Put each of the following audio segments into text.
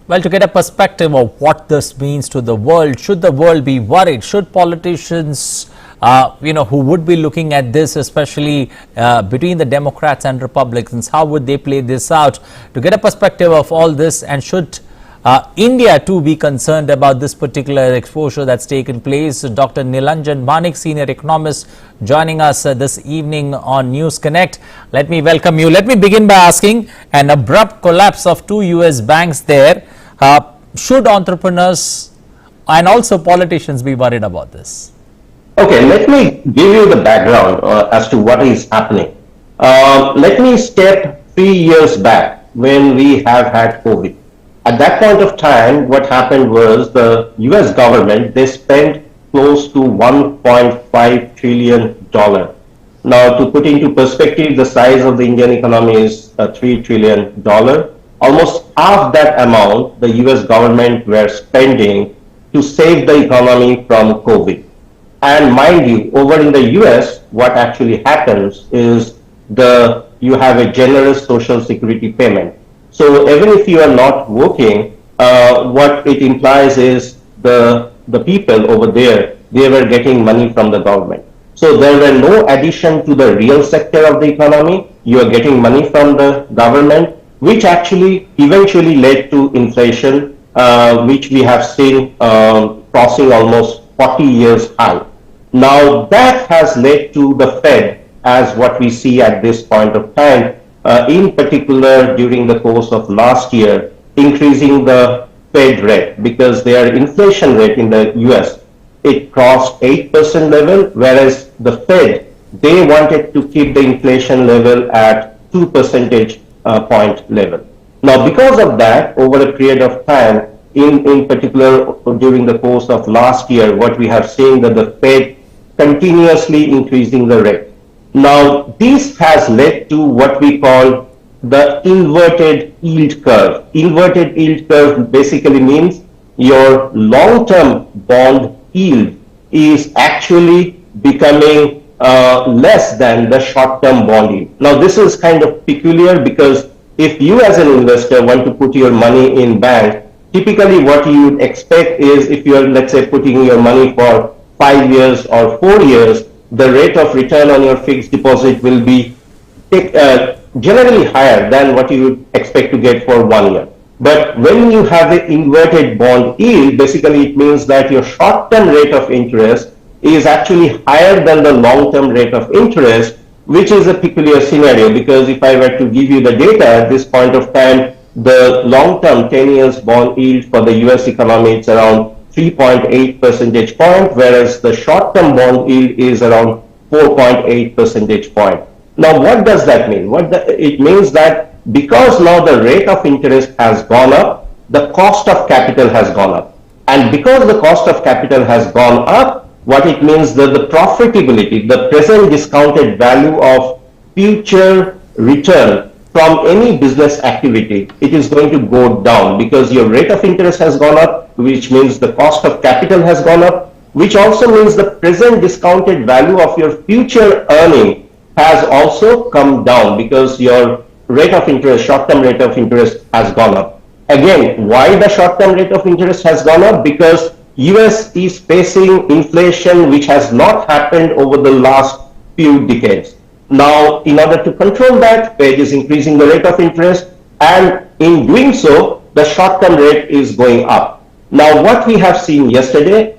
Well, to get a perspective of what this means to the world, should the world be worried? Should politicians, who would be looking at this, especially between the Democrats and Republicans, how would they play this out? To get a perspective of all this, and should India too be concerned about this particular exposure that's taken place? Dr. Nilanjan Banik, senior economist, joining us this evening on News Connect. Let me welcome you. Let me begin by asking, an abrupt collapse of two US banks there. Should entrepreneurs and also politicians be worried about this? Okay, let me give you the background as to what is happening. Let me step 3 years back when we have had COVID. At that point of time, what happened was the US government, they spent close to $1.5 trillion. Now, to put into perspective, the size of the Indian economy is $3 trillion. Almost half that amount the US government were spending to save the economy from COVID. And mind you, over in the US, what actually happens is you have a generous social security payment. So even if you are not working, what it implies is the people over there, they were getting money from the government. So there were no addition to the real sector of the economy. You are getting money from the government, which actually eventually led to inflation, which we have seen crossing almost 40 years high. Now that has led to the Fed as what we see at this point of time, in particular during the course of last year, increasing the Fed rate because their inflation rate in the US, it crossed 8% level, whereas the Fed, they wanted to keep the inflation level at 2 percentage point level. Now, because of that, over a period of time, in particular during the course of last year, what we have seen that the Fed continuously increasing the rate. Now, this has led to what we call the inverted yield curve. Inverted yield curve basically means your long-term bond yield is actually becoming less than the short-term bond yield. Now, this is kind of peculiar because if you as an investor want to put your money in bank, typically what you would expect is if you are, let's say, putting your money for 5 years or 4 years, the rate of return on your fixed deposit will be generally higher than what you would expect to get for 1 year. But when you have the inverted bond yield, basically it means that your short-term rate of interest is actually higher than the long-term rate of interest, which is a peculiar scenario because if I were to give you the data at this point of time, the long-term 10 years bond yield for the US economy is around 3.8 percentage point, whereas the short-term bond yield is around 4.8 percentage point. Now, what does that mean? It means that because now the rate of interest has gone up, the cost of capital has gone up. And because the cost of capital has gone up, what it means that the profitability, the present discounted value of future return from any business activity, it is going to go down because your rate of interest has gone up, which means the cost of capital has gone up, which also means the present discounted value of your future earning has also come down because your rate of interest, short-term rate of interest has gone up. Again, why the short-term rate of interest has gone up? Because US is facing inflation which has not happened over the last few decades. Now, in order to control that, Fed is increasing the rate of interest, and in doing so, the short-term rate is going up. Now, what we have seen yesterday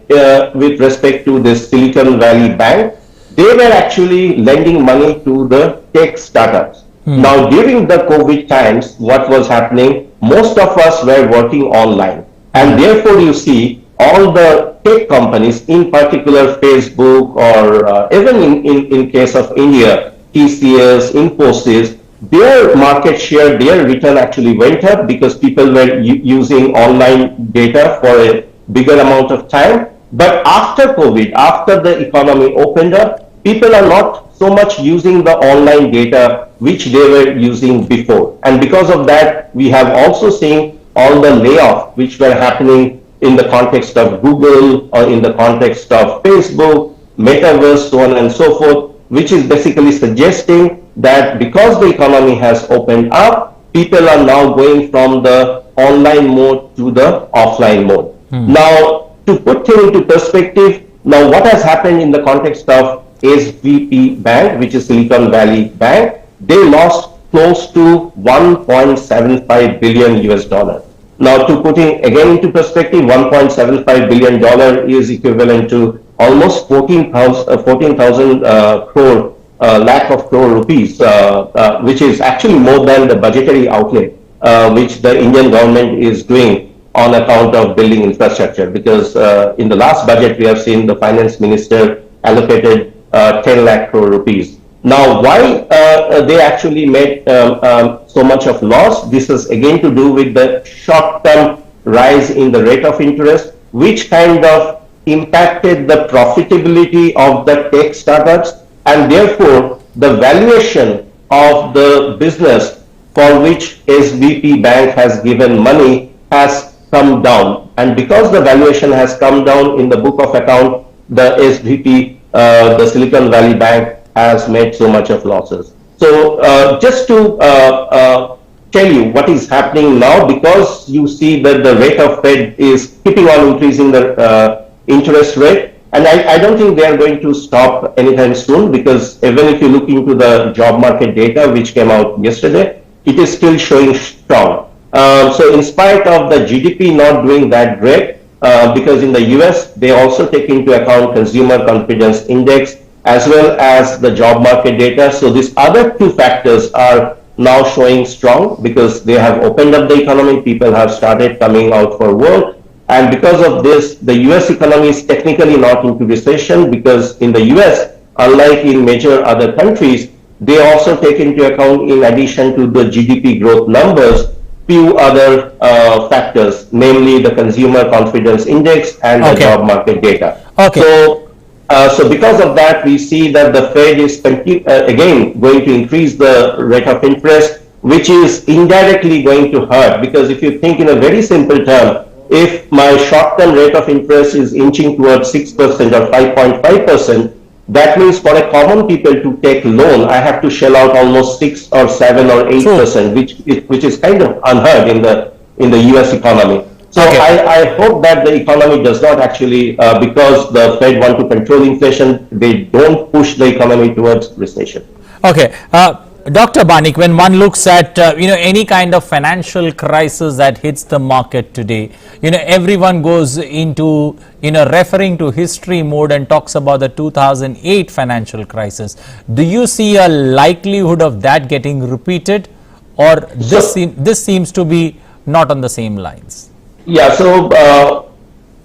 with respect to this Silicon Valley Bank, they were actually lending money to the tech startups. Now, during the COVID times, what was happening, most of us were working online. And therefore, you see, all the tech companies, in particular Facebook or even in case of India, TCS, Infosys, their market share, their return actually went up because people were using online data for a bigger amount of time. But after COVID, after the economy opened up, people are not so much using the online data which they were using before. And because of that, we have also seen all the layoffs which were happening in the context of Google or in the context of Facebook, Metaverse, so on and so forth, which is basically suggesting that because the economy has opened up, people are now going from the online mode to the offline mode. Now, to put things into perspective, now what has happened in the context of SVP Bank, which is Silicon Valley Bank, they lost close to 1.75 billion US dollar. Now, to put it again into perspective, 1.75 billion dollar is equivalent to almost 14,000 crore lakh of crore rupees, which is actually more than the budgetary outlay which the Indian government is doing on account of building infrastructure. Because in the last budget, we have seen the finance minister allocated 10 lakh crore rupees. Now, why they actually made so much of loss? This is again to do with the short-term rise in the rate of interest, which kind of impacted the profitability of the tech startups, and therefore the valuation of the business for which SVP Bank has given money has come down. And because the valuation has come down in the book of account, the SVP, the Silicon Valley Bank, has made so much of losses. So just to tell you what is happening now, because you see that the rate of Fed is keeping on increasing the interest rate, and I don't think they are going to stop anytime soon, because even if you look into the job market data which came out yesterday, it is still showing strong. So in spite of the GDP not doing that great, because in the US they also take into account consumer confidence index as well as the job market data. So these other two factors are now showing strong because they have opened up the economy, people have started coming out for work. And because of this, the US economy is technically not into recession, because in the US, unlike in major other countries, they also take into account, in addition to the GDP growth numbers, few other factors, namely the consumer confidence index and the job market data. So because of that, we see that the Fed is again going to increase the rate of interest, which is indirectly going to hurt. Because if you think in a very simple term, if my short-term rate of interest is inching towards 6% or 5.5%, that means for a common people to take loan, I have to shell out almost 6 or 7 or 8%, which is kind of unheard in the US economy. So I hope that the economy does not actually, because the Fed want to control inflation, they don't push the economy towards recession. Okay. Dr. Banik, when one looks at any kind of financial crisis that hits the market today, everyone goes into referring to history mode and talks about the 2008 financial crisis. Do you see a likelihood of that getting repeated, or this seems to be not on the same lines? Yeah, so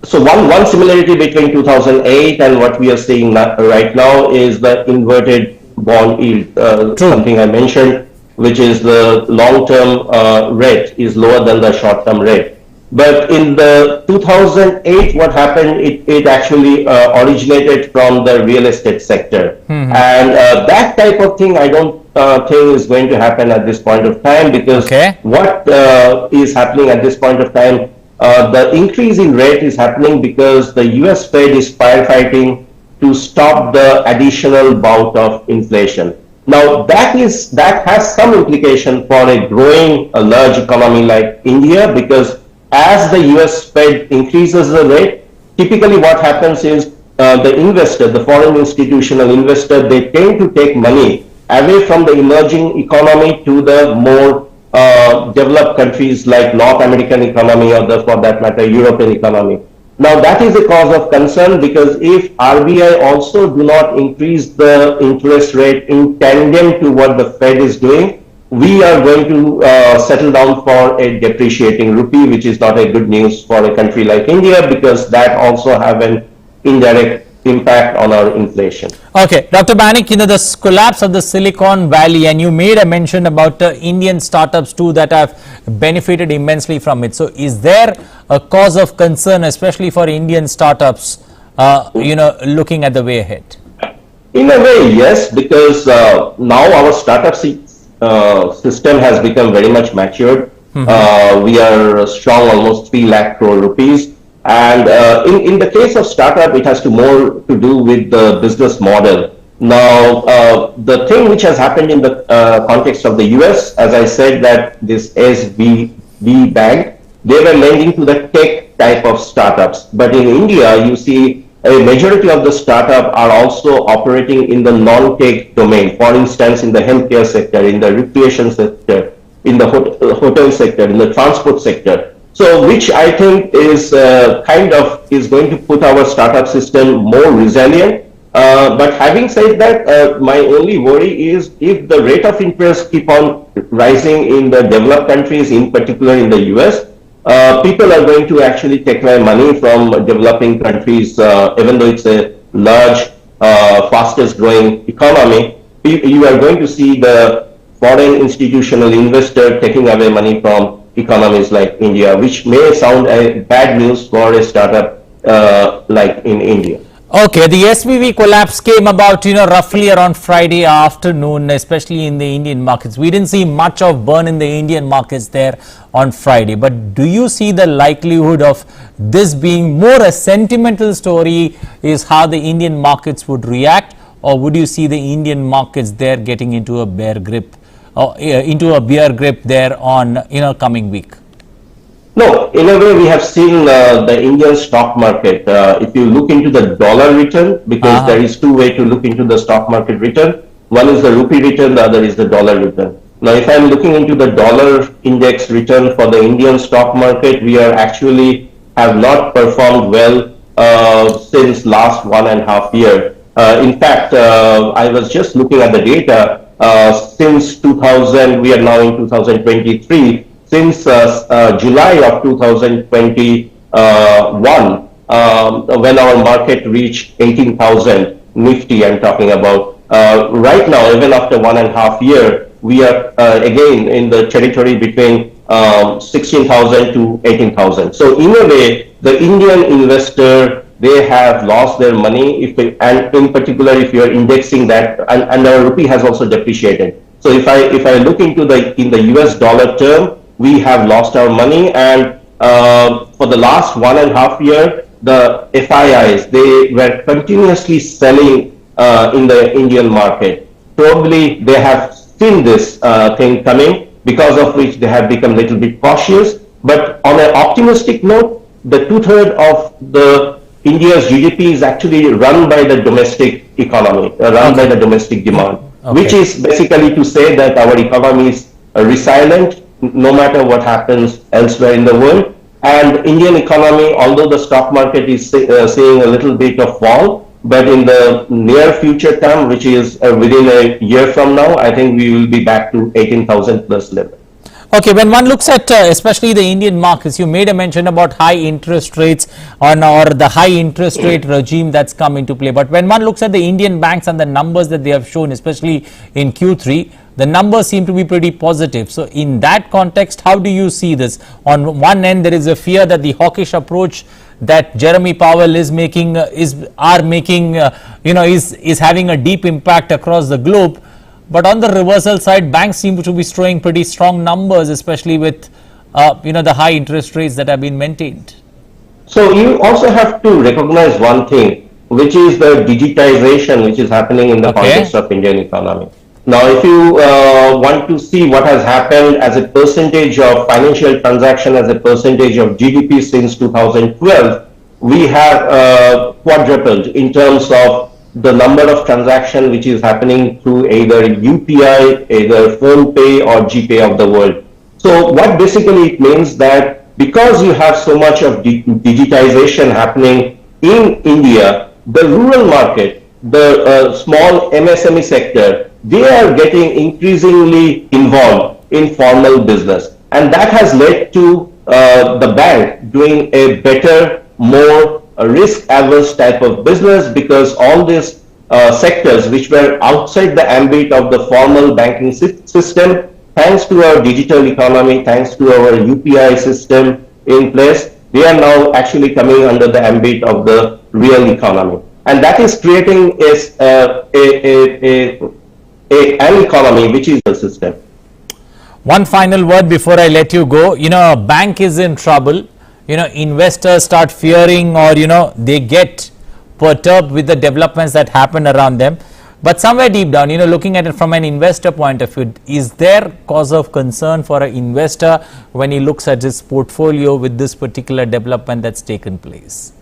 one similarity between 2008 and what we are seeing right now is the inverted bond yield, something I mentioned, which is the long-term rate is lower than the short-term rate. But in the 2008, what happened, it actually originated from the real estate sector. And that type of thing, I don't think is going to happen at this point of time, because what is happening at this point of time, the increase in rate is happening because the US Fed is firefighting to stop the additional bout of inflation. Now that has some implication for a growing, large economy like India, because as the US Fed increases the rate, typically what happens is the investor, the foreign institutional investor, they tend to take money away from the emerging economy to the more developed countries like North American economy, or for that matter European economy. Now that is a cause of concern, because if RBI also do not increase the interest rate in tandem to what the Fed is doing, we are going to settle down for a depreciating rupee, which is not a good news for a country like India, because that also have an indirect impact on our inflation. Okay, Dr. Banik, the collapse of the Silicon Valley, and you made a mention about Indian startups too that have benefited immensely from it. So is there a cause of concern, especially for Indian startups, looking at the way ahead? In a way, yes, because now our startup system has become very much matured. We are strong, almost 3 lakh crore rupees. And in the case of startup, it has more to do with the business model. Now, the thing which has happened in the context of the US, as I said, that this SVB bank, they were lending to the tech type of startups. But in India, you see a majority of the startup are also operating in the non-tech domain. For instance, in the healthcare sector, in the recreation sector, in the hotel sector, in the transport sector. So, which I think is is going to put our startup system more resilient. But having said that, my only worry is if the rate of interest keep on rising in the developed countries, in particular in the US, people are going to actually take my money from developing countries, even though it's a large, fastest growing economy. You are going to see the foreign institutional investor taking away money from economies like India, which may sound a bad news for a startup like in India. Okay, the SVB collapse came about, roughly around Friday afternoon, especially in the Indian markets. We didn't see much of burn in the Indian markets there on Friday. But do you see the likelihood of this being more a sentimental story is how the Indian markets would react, or would you see the Indian markets there getting into a bear grip, or there on, coming week? No, in a way, we have seen the Indian stock market. If you look into the dollar return, because there is two ways to look into the stock market return. One is the rupee return, the other is the dollar return. Now, if I'm looking into the dollar index return for the Indian stock market, we are actually have not performed well since last 1.5 years. In fact, I was just looking at the data since 2000, we are now in 2023. Since July of 2021, when our market reached 18,000 Nifty, I'm talking about. Right now, even after 1.5 years, we are again in the territory between 16,000 to 18,000. So in a way, the Indian investor, they have lost their money, and in particular, if you are indexing that, and our rupee has also depreciated. So if I look into in the US dollar term, we have lost our money, and for the last 1.5 years, the FIIs, they were continuously selling in the Indian market. Probably they have seen this thing coming, because of which they have become a little bit cautious. But on an optimistic note, the 2/3 of the India's GDP is actually run by the domestic economy, run by the domestic demand, which is basically to say that our economy is resilient no matter what happens elsewhere in the world. And Indian economy, although the stock market is seeing a little bit of fall, but in the near future term, which is within a year from now, I think we will be back to 18,000 plus level. Okay, when one looks at especially the Indian markets, you made a mention about high interest rates or the high interest rate regime that's come into play. But when one looks at the Indian banks and the numbers that they have shown, especially in Q3, the numbers seem to be pretty positive. So in that context, how do you see this? On one end, there is a fear that the hawkish approach that Jeremy Powell is making is having a deep impact across the globe. But on the reversal side, banks seem to be showing pretty strong numbers, especially with the high interest rates that have been maintained. So you also have to recognize one thing, which is the digitization which is happening in the context of Indian economy. Now, if you want to see what has happened as a percentage of financial transaction, as a percentage of GDP since 2012, we have quadrupled in terms of the number of transactions which is happening through either UPI, either PhonePe or GPay of the world. So what basically it means that because you have so much of digitization happening in India, the rural market, the small MSME sector, they are getting increasingly involved in formal business. And that has led to the bank doing a better, more risk-averse type of business, because all these sectors which were outside the ambit of the formal banking system, thanks to our digital economy, thanks to our UPI system in place, they are now actually coming under the ambit of the real economy. And that is creating an economy which is the system. One final word before I let you go. A bank is in trouble. Investors start fearing, or they get perturbed with the developments that happen around them. But somewhere deep down, looking at it from an investor point of view, is there cause of concern for an investor when he looks at his portfolio with this particular development that's taken place?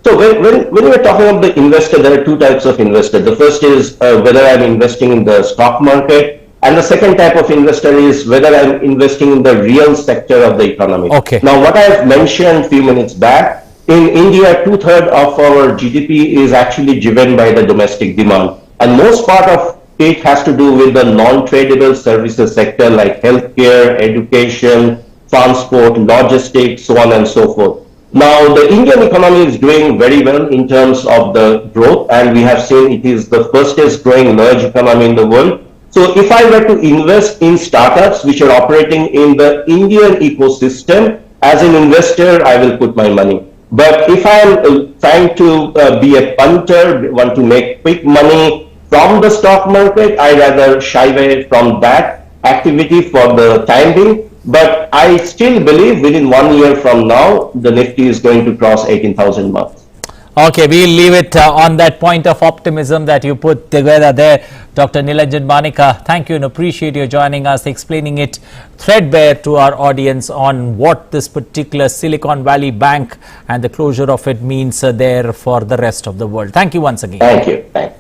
So when we're talking about the investor, there are two types of investor. The first is whether I'm investing in the stock market, and the second type of investor is whether I'm investing in the real sector of the economy. Okay. Now, what I've mentioned a few minutes back, in India, 2/3 of our GDP is actually driven by the domestic demand, and most part of it has to do with the non-tradable services sector like healthcare, education, transport, logistics, so on and so forth. Now, the Indian economy is doing very well in terms of the growth, and we have seen it is the fastest growing large economy in the world. So if I were to invest in startups which are operating in the Indian ecosystem, as an investor, I will put my money. But if I am trying to be a punter, want to make quick money from the stock market, I rather shy away from that activity for the time being. But I still believe within 1 year from now, the Nifty is going to cross 18,000 marks. Okay, we'll leave it on that point of optimism that you put together there, Dr. Nilanjan Banik. Thank you and appreciate you joining us, explaining it threadbare to our audience on what this particular Silicon Valley Bank and the closure of it means there for the rest of the world. Thank you once again. Thank you. Thank you.